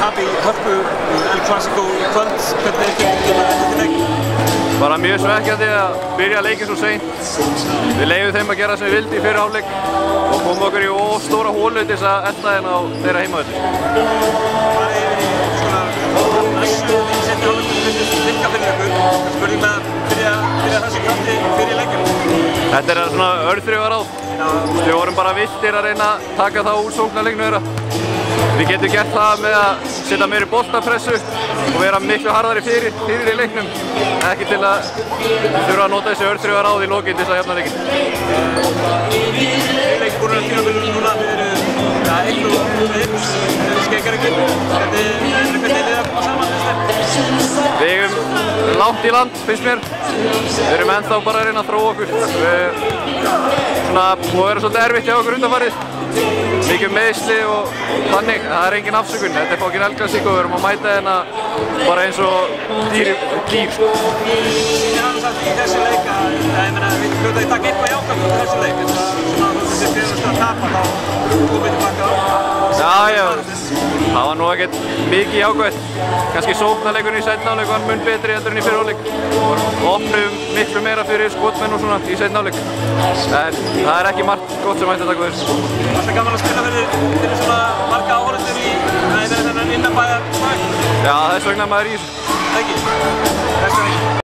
tap í Hörpu El Clasico í kvöld. Hvernig þetta leik? Bara mjög svekkjandi að byrja leikinn svo seint. Við leyfum þeim að gera sem við vildi í fyrri hálfleik og komum okkur í stóra hólu til þess að enda þeim á þeirra heimavelli. Það er svona messu í seinni hálfleikum sem virka fyrir ykkur. Spurning með að byrja þessi krafti fyrir leikinn. Þetta er svona örþrifaráð. Við vorum bara viltir að reyna að taka það úr sóknarleiknum þeirra. Við getum gert það með að setja meiri boltapressu og vera miklu harðari fyrir í leiknum. Ekki til að þurfa að nota þessi örþrifaráð í lokin til þess að jafna leikinn. Leikinn búin að tímabilinu núna, við erum 1-1, skeikar ykkur. Hvernig er þið að koma saman þess? Við eigum langt í land, finnst mér. Við erum ennþá bara að reyna að þróa okkur. Það búið að vera svolítið erfitt hjá okkur undanfarið. Mikið meiðsli og þannig, það er engin afsökun. Þetta er fokkin El Clasico og við erum að mæta hérna bara eins og dýr. Þið hafum sagt í þessu leik að við hljóta í taka eitthvað jákvæmt út af þessu leik. Þessi fyrst að tapa þá komum við tilbaka á. Já, það var nú ekkert mikið jákvæmt. Kannski sóknarleikurinn í seinni hálfleik var mun betri heldur en í fyrri hálfleik. Og opnum miklu meira fyrir skotmenn og svona í seinni hálfleik. En það er ekki margt gott sem ætti að taka þessu. Það er gaman að spila fyrir svona marga áhorfendur í þennan innanbæjar slag. Já, þess vegna maður í þessu. Ekki.